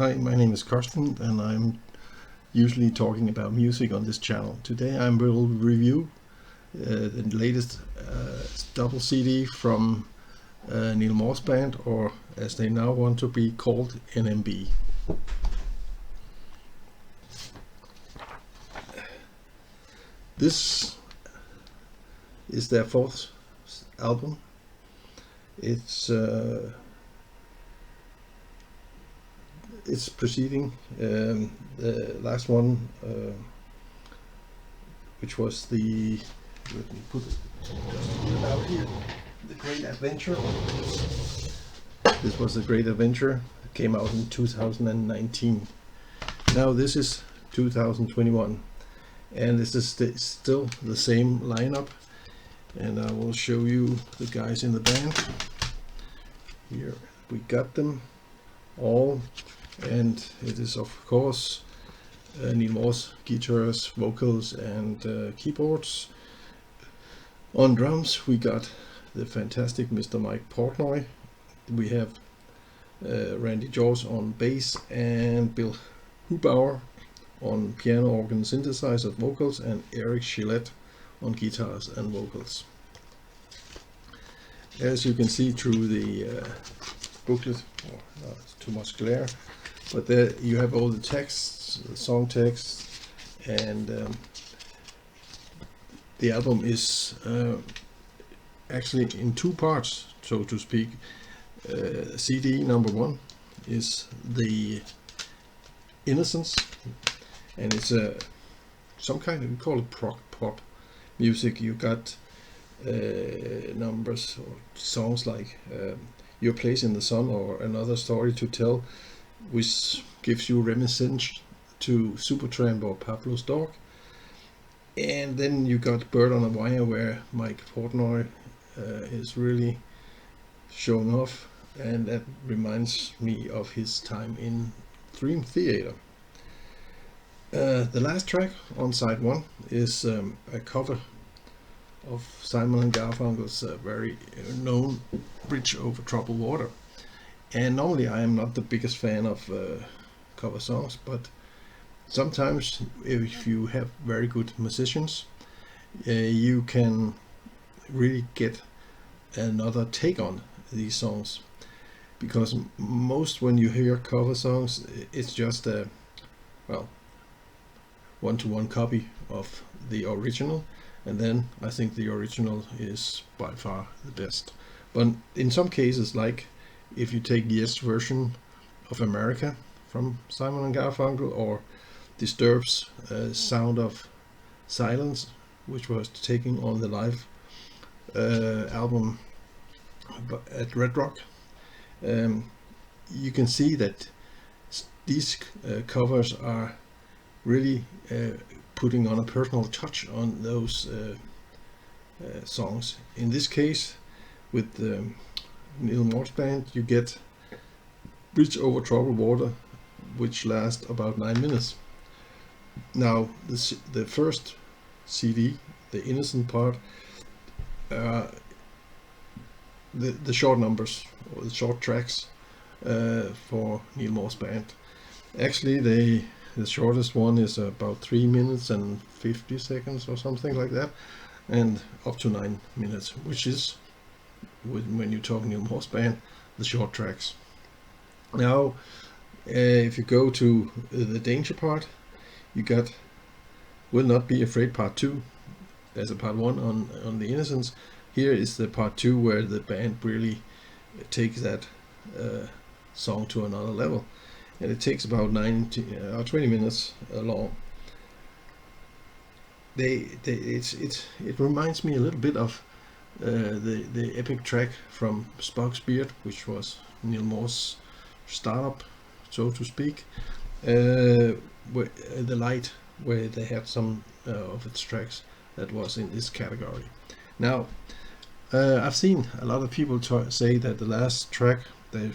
Hi, my name is Karsten and I'm usually talking about music on this channel. Today I will review the latest double CD from Neal Morse Band, or as they now want to be called, NMB. This is their fourth album. It's preceding the last one, which was the, let me put it out here, The Great Adventure. This was The Great Adventure. It came out in 2019. Now this is 2021, and this is still the same lineup, and I will show you the guys in the band. Here we got them all, and it is of course Neal Morse guitars, vocals and keyboards. On drums we got the fantastic Mr. Mike Portnoy. We have Randy George on bass and Bill Hubauer on piano, organ, synthesizer, vocals, and Eric Gillette on guitars and vocals. As you can see through the booklet, it's too much glare, but there you have all the texts, the song texts, and the album is actually in two parts, so to speak. CD number 1 is the Innocence, and it's some kind of, we call it prog pop music. You got numbers or songs like Your Place in the Sun or Another Story to Tell, which gives you reminiscence to Supertramp or Pablo's Dog. And then you got Bird on a Wire, where Mike Portnoy is really showing off, and that reminds me of his time in Dream Theater. The last track on side 1 is a cover of Simon and Garfunkel's very known Bridge Over Troubled Water. And normally I am not the biggest fan of cover songs, but sometimes if you have very good musicians, you can really get another take on these songs, because most when you hear cover songs, it's just a, well, one-to-one copy of the original, and then I think the original is by far the best. But in some cases, like if you take Yes version of America from Simon and Garfunkel, or Disturbed's Sound of Silence, which was taken on the live album at Red Rock, you can see that these covers are really putting on a personal touch on those songs. In this case, with the Neal Morse Band, you get Bridge Over Troubled Water, which lasts about 9 minutes. Now the first CD, the Innocent part, the short numbers, or the short tracks for Neal Morse Band. Actually the shortest one is about 3 minutes and 50 seconds or something like that, and up to 9 minutes, which is, when you talk Neal Morse Band, the short tracks. Now if you go to the danger part, you got Will Not Be Afraid part 2. There's a part 1 on the Innocence. Here is the part 2, where the band really takes that song to another level, and it takes about 20 minutes long. It reminds me a little bit of the epic track from Sparks Beard, which was Neal Morse's startup, so to speak, where The Light, where they had some of its tracks that was in this category. Now I've seen a lot of people say that the last track,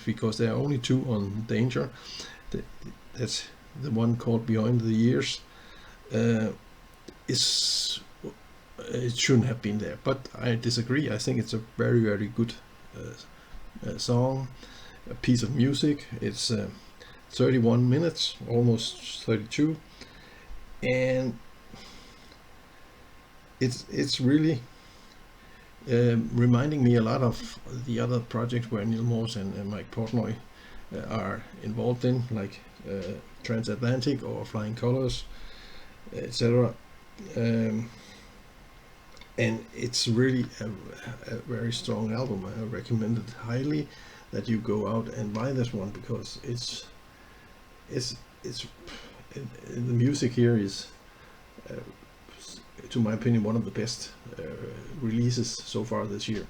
because there are only 2 on Danger, that's the one called Behind the Years, it shouldn't have been there, but I disagree. I think it's a very, very good song, a piece of music. It's 31 minutes, almost 32, and it's really reminding me a lot of the other projects where Neal Morse and Mike Portnoy are involved in, like Transatlantic or Flying Colors, etc. And it's really a very strong album. I recommend it highly that you go out and buy this one, because it's the music here is, to my opinion, one of the best releases so far this year.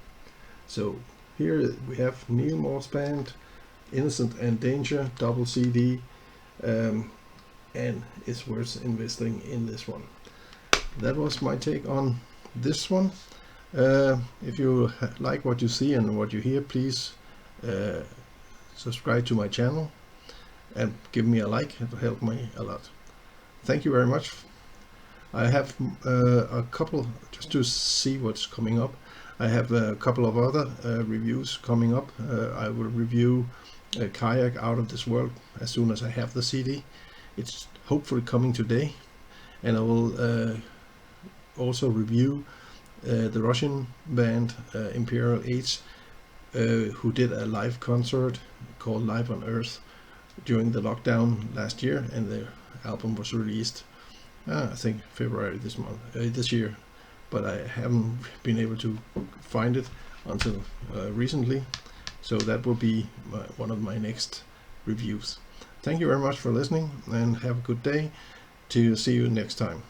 So here we have Neal Morse Band, Innocence and Danger, double CD, and it's worth investing in this one. That was my take on this one. If you like what you see and what you hear, please subscribe to my channel and give me a like. It will help me a lot. Thank you very much. I have a couple, just to see what's coming up, I have a couple of other reviews coming up. I will review Kayak Out of This World as soon as I have the CD. It's hopefully coming today. And I will also review the Russian band Imperial H, who did a live concert called Live on Earth during the lockdown last year, and the album was released I think February this year, but I haven't been able to find it until recently, so that will be one of my next reviews. Thank you very much for listening, and have a good day. To see you next time.